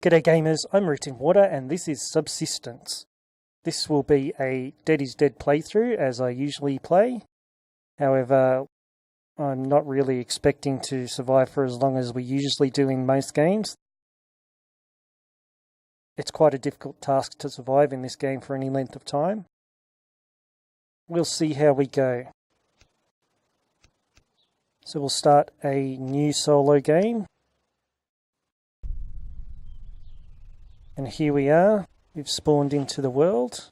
G'day gamers, I'm Rooting Water and this is Subsistence. This will be a deaD playthrough as I usually play. However, I'm not really expecting to survive for as long as we usually do in most games. It's quite a difficult task to survive in this game for any length of time. We'll see how we go. So we'll start a new solo game. And here we are, we've spawned into the world.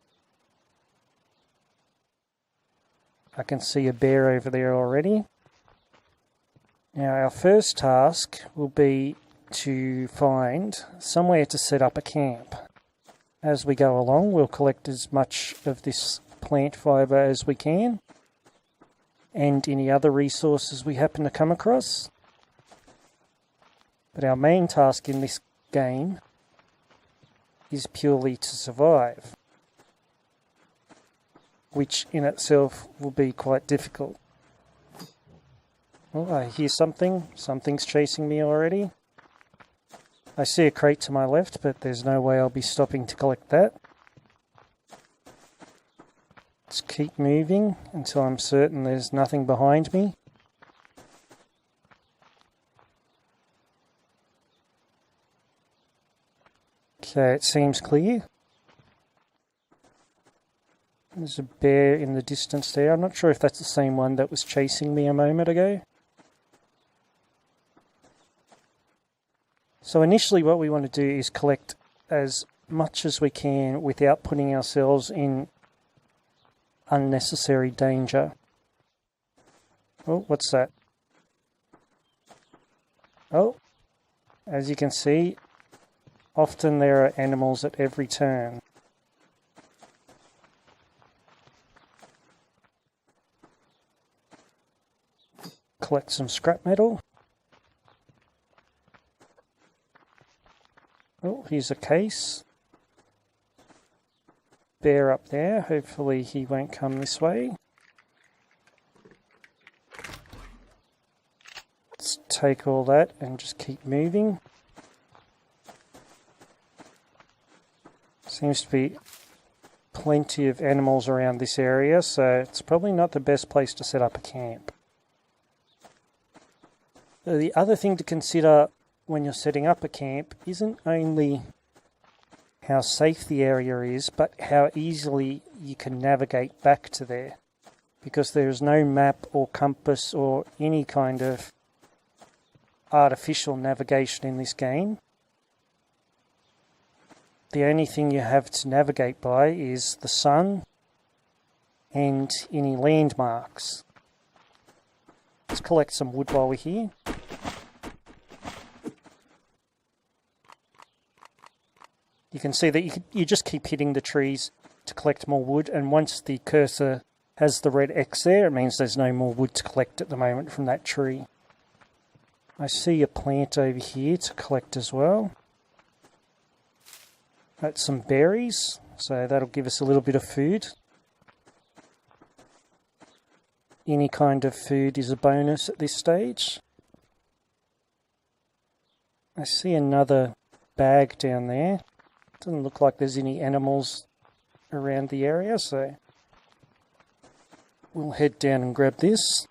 I can see a bear over there already. Now our first task will be to find somewhere to set up a camp. As we go along, we'll collect as much of this plant fibre as we can, and any other resources we happen to come across. But our main task in this game is purely to survive, which in itself will be quite difficult. Oh, I hear something. Something's chasing me already. I see a crate to my left, but there's no way I'll be stopping to collect that. Let's keep moving until I'm certain there's nothing behind me. Okay, it seems clear. There's a bear in the distance there. I'm not sure if that's the same one that was chasing me a moment ago. So initially what we want to do is collect as much as we can without putting ourselves in unnecessary danger. Oh, what's that? Oh, as you can see, often there are animals at every turn. Collect some scrap metal. Oh, here's a case. Bear up there. Hopefully he won't come this way. Let's take all that and just keep moving. Seems to be plenty of animals around this area, so it's probably not the best place to set up a camp. The other thing to consider when you're setting up a camp isn't only how safe the area is, but how easily you can navigate back to there. Because there is no map or compass or any kind of artificial navigation in this game. The only thing you have to navigate by is the sun and any landmarks. Let's collect some wood while we're here. You can see that you just keep hitting the trees to collect more wood, and once the cursor has the red X there, it means there's no more wood to collect at the moment from that tree. I see a plant over here to collect as well. That's some berries, so that'll give us a little bit of food. Any kind of food is a bonus at this stage. I see another bag down there. Doesn't look like there's any animals around the area, so we'll head down and grab this.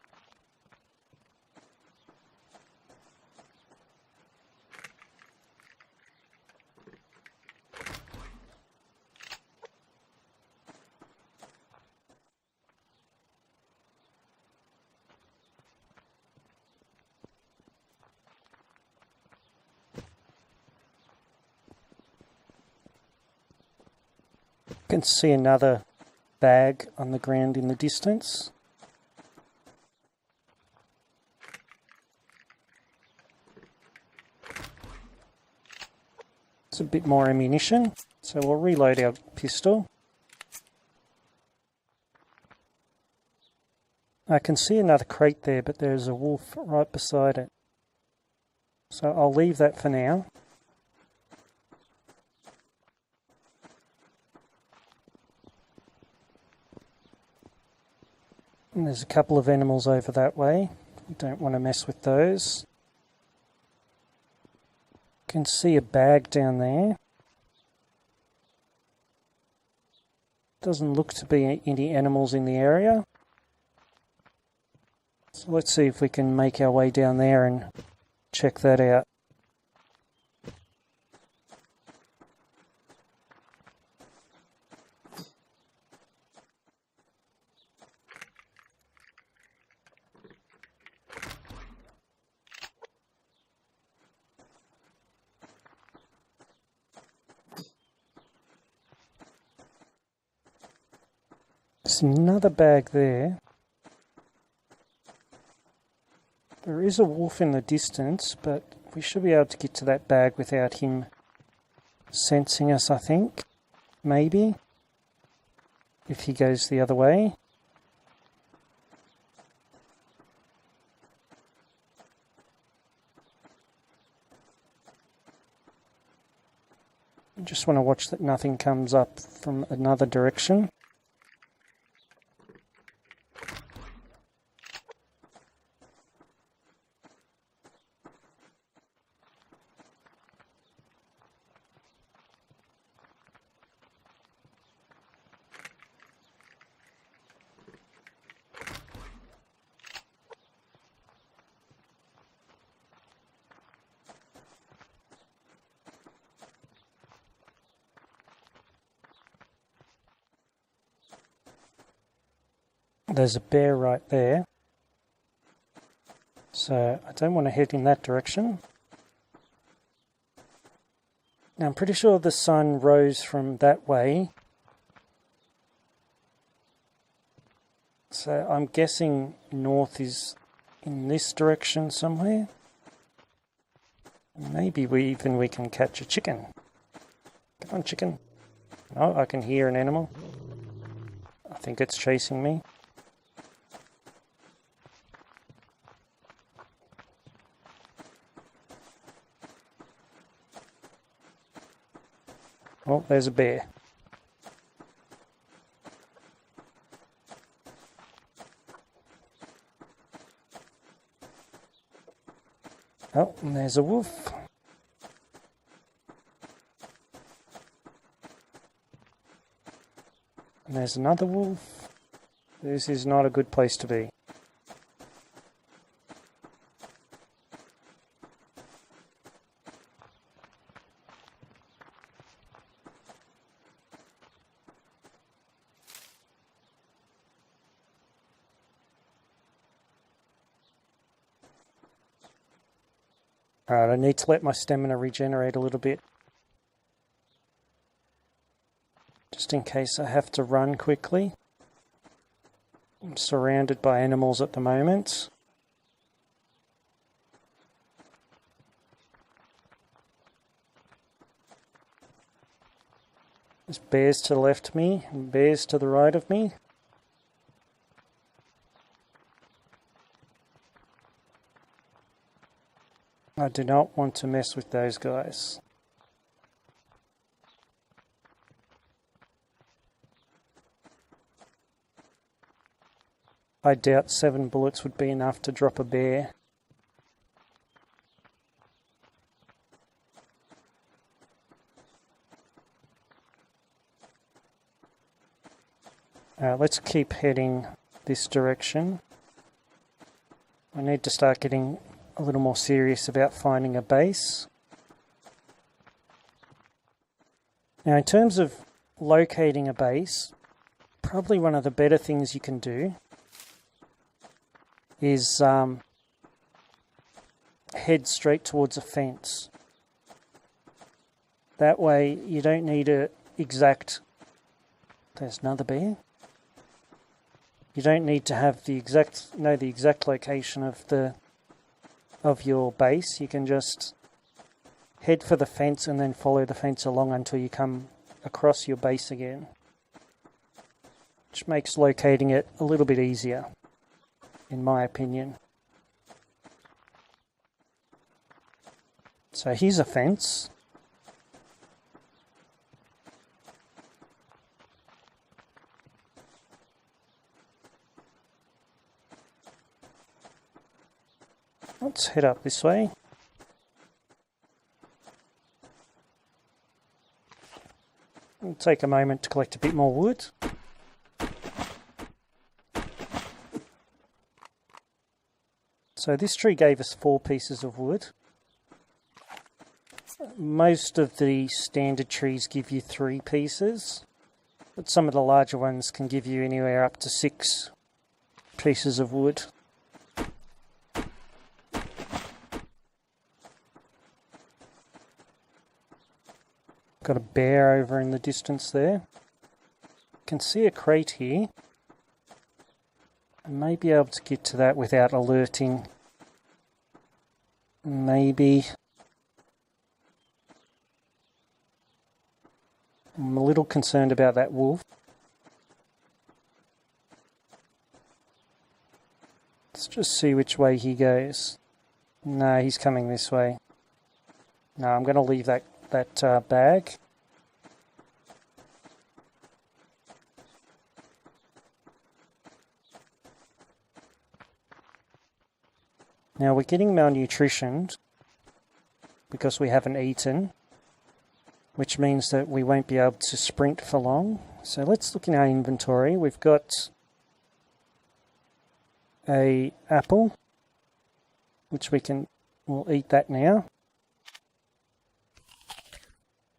You can see another bag on the ground in the distance. It's a bit more ammunition, so we'll reload our pistol. I can see another crate there, but there's a wolf right beside it. So I'll leave that for now. And there's a couple of animals over that way. We don't want to mess with those. Can see a bag down there. Doesn't look to be any animals in the area. So let's see if we can make our way down there and check that out. There's another bag there. There is a wolf in the distance, but we should be able to get to that bag without him sensing us, I think. Maybe. If he goes the other way. I just want to watch that nothing comes up from another direction. There's a bear right there, so I don't want to head in that direction. Now I'm pretty sure the sun rose from that way, so I'm guessing north is in this direction somewhere. Maybe we can catch a chicken. Come on, chicken. Oh, I can hear an animal. I think it's chasing me. Oh, there's a bear. Oh, and there's a wolf. And there's another wolf. This is not a good place to be. Alright, I need to let my stamina regenerate a little bit. Just in case I have to run quickly. I'm surrounded by animals at the moment. There's bears to the left of me and bears to the right of me. I do not want to mess with those guys. I doubt 7 bullets would be enough to drop a bear. Let's keep heading this direction. I need to start getting a little more serious about finding a base. Now, in terms of locating a base, probably one of the better things you can do is head straight towards a fence. That way you don't need a exact... There's another bear. You don't need to have the exact location of your base. You can just head for the fence and then follow the fence along until you come across your base again, which makes locating it a little bit easier, in my opinion. So here's a fence. Let's head up this way. take a moment to collect a bit more wood. So this tree gave us 4 pieces of wood. Most of the standard trees give you 3 pieces, but some of the larger ones can give you anywhere up to 6 pieces of wood. Got a bear over in the distance there. You can see a crate here. I may be able to get to that without alerting. Maybe. I'm a little concerned about that wolf. Let's just see which way he goes. No, he's coming this way. No, I'm going to leave that bag. Now we're getting malnutritioned because we haven't eaten, which means that we won't be able to sprint for long. So let's look in our inventory. We've got an apple, which we'll eat that now.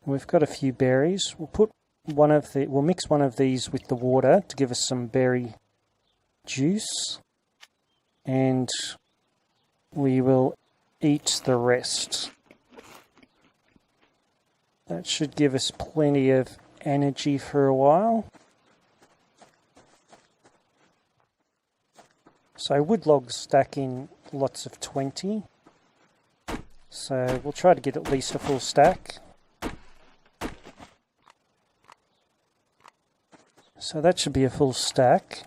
We've got a few berries. We'll mix one of these with the water to give us some berry juice, and we will eat the rest. That should give us plenty of energy for a while. So wood logs stack in lots of 20. So we'll try to get at least a full stack. So that should be a full stack.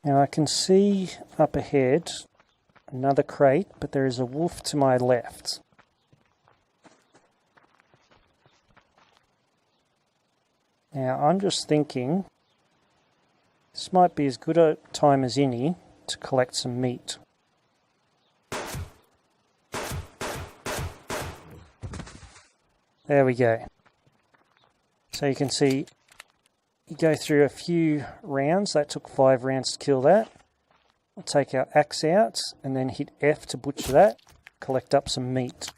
Now I can see up ahead another crate, but there is a wolf to my left. Now I'm just thinking this might be as good a time as any to collect some meat. There we go. So you can see you go through a few rounds. That took 5 rounds to kill that. We'll take our axe out and then hit F to butcher that, collect up some meat.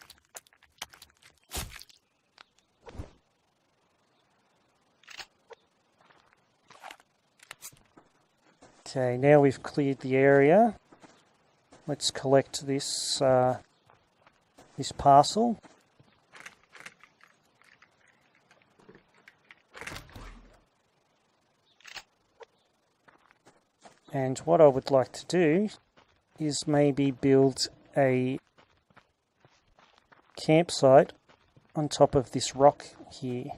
Okay, now we've cleared the area. Let's collect this this parcel. And what I would like to do is maybe build a campsite on top of this rock here.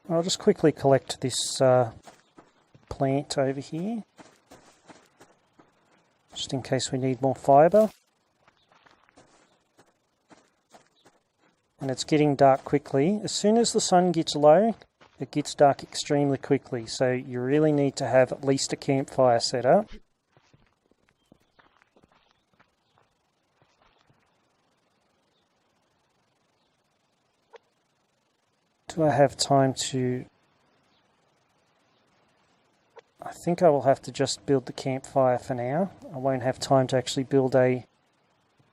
I'll just quickly collect this plant over here, just in case we need more fibre. And it's getting dark quickly. As soon as the sun gets low, it gets dark extremely quickly, so you really need to have at least a campfire set up. Do I have time to... I think I will have to just build the campfire for now. I won't have time to actually build a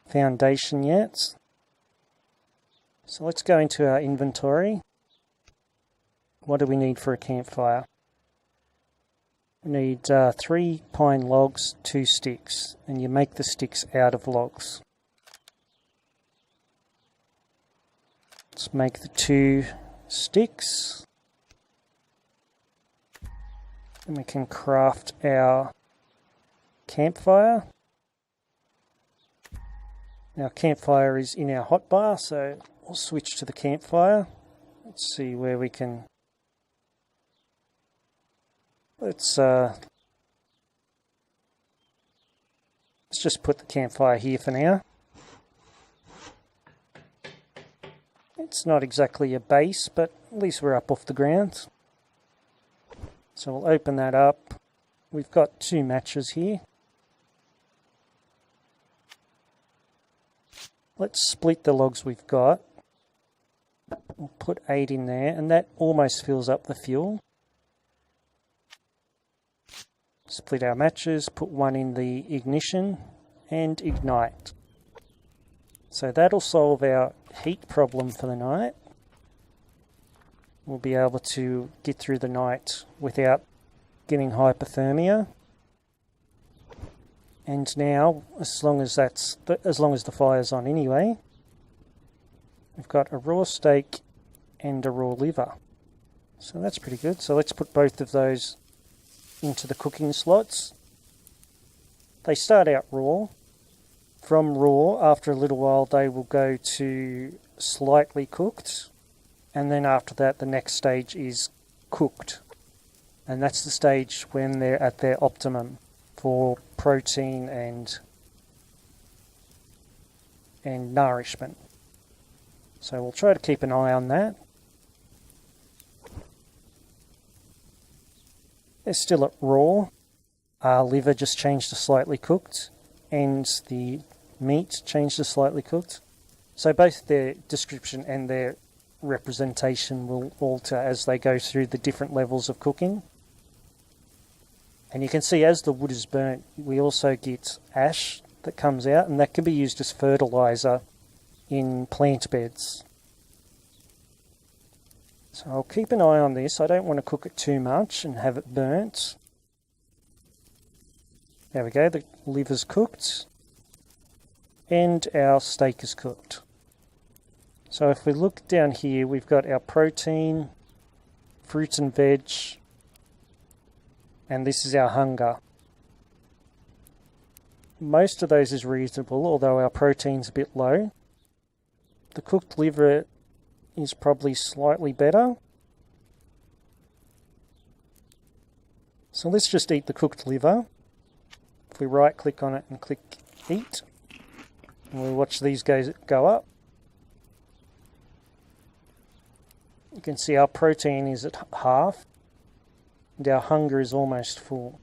foundation yet. So let's go into our inventory. What do we need for a campfire? We need 3 pine logs, 2 sticks, and you make the sticks out of logs. Let's make the 2 sticks. And we can craft our campfire. Our campfire is in our hotbar, so we'll switch to the campfire. Let's see where we can... Let's just put the campfire here for now. It's not exactly a base, but at least we're up off the ground. So we'll open that up. We've got 2 matches here. Let's split the logs we've got. We'll put 8 in there, and that almost fills up the fuel. Split our matches, put 1 in the ignition, and ignite. So that'll solve our heat problem for the night. We'll be able to get through the night without getting hypothermia. And now, as long as the fire's on anyway, we've got a raw steak and a raw liver. So that's pretty good. So let's put both of those into the cooking slots. They start out raw. From raw, after a little while, they will go to slightly cooked. And then after that, the next stage is cooked. And that's the stage when they're at their optimum for protein and nourishment. So we'll try to keep an eye on that. They're still at raw. Our liver just changed to slightly cooked, and the meat changed to slightly cooked. So both their description and their representation will alter as they go through the different levels of cooking. And you can see as the wood is burnt, we also get ash that comes out, and that can be used as fertilizer in plant beds. So I'll keep an eye on this. I don't want to cook it too much and have it burnt. There we go, the liver's cooked and our steak is cooked. So if we look down here, we've got our protein, fruit and veg, and this is our hunger. Most of those is reasonable, although our protein's a bit low. The cooked liver is probably slightly better. So let's just eat the cooked liver. If we right click on it and click eat, and we'll watch these go up. You can see our protein is at half, and our hunger is almost full.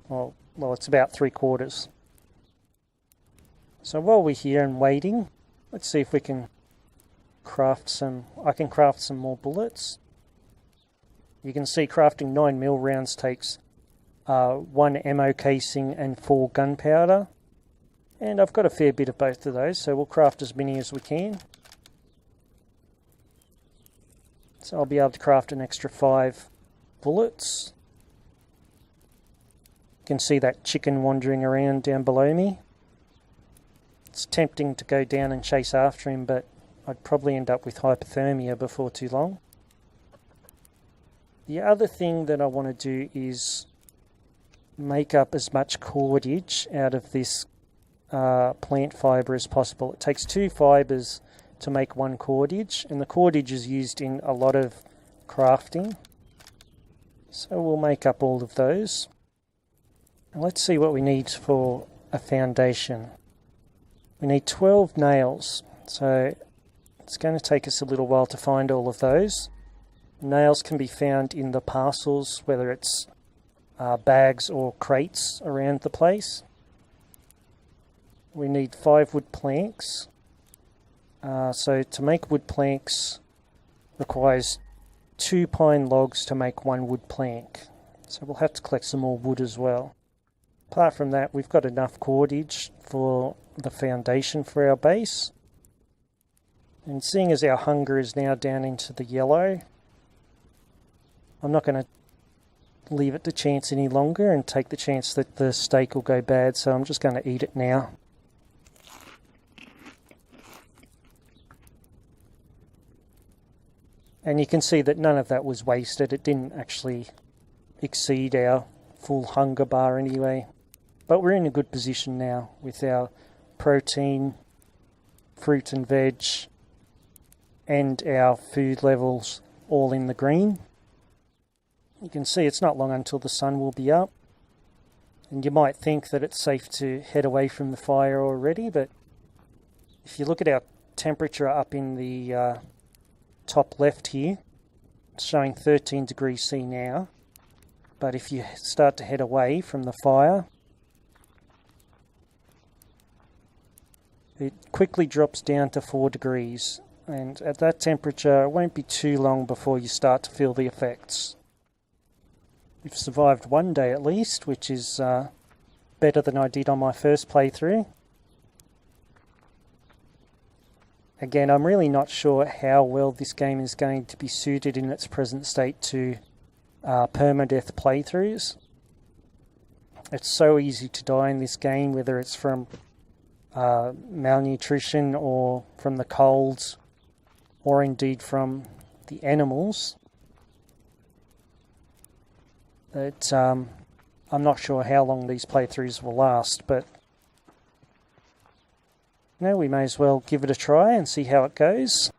Well, it's about 3/4. So while we're here and waiting, let's see if we can craft some. I can craft some more bullets. You can see crafting 9mm rounds takes 1 ammo casing and 4 gunpowder. And I've got a fair bit of both of those, so we'll craft as many as we can. So I'll be able to craft an extra 5 bullets. You can see that chicken wandering around down below me. It's tempting to go down and chase after him, but I'd probably end up with hypothermia before too long. The other thing that I want to do is make up as much cordage out of this plant fibre as possible. It takes 2 fibres to make 1 cordage, and the cordage is used in a lot of crafting. So we'll make up all of those. And let's see what we need for a foundation. We need 12 nails, so it's going to take us a little while to find all of those. Nails can be found in the parcels, whether it's bags or crates around the place. We need 5 wood planks. So to make wood planks requires 2 pine logs to make 1 wood plank. So we'll have to collect some more wood as well. Apart from that, we've got enough cordage for the foundation for our base. And seeing as our hunger is now down into the yellow, I'm not going to leave it to chance any longer and take the chance that the steak will go bad, so I'm just going to eat it now. And you can see that none of that was wasted. It didn't actually exceed our full hunger bar anyway. But we're in a good position now with our protein, fruit and veg, and our food levels all in the green. You can see it's not long until the sun will be up. And you might think that it's safe to head away from the fire already, but if you look at our temperature up in the top left here, it's showing 13 degrees C now. but if you start to head away from the fire, it quickly drops down to 4 degrees, and at that temperature it won't be too long before you start to feel the effects. We've survived 1 day at least, which is better than I did on my first playthrough. Again, I'm really not sure how well this game is going to be suited in its present state to perma-death playthroughs. It's so easy to die in this game, whether it's from malnutrition or from the cold, or indeed from the animals, that I'm not sure how long these playthroughs will last, but we may as well give it a try and see how it goes.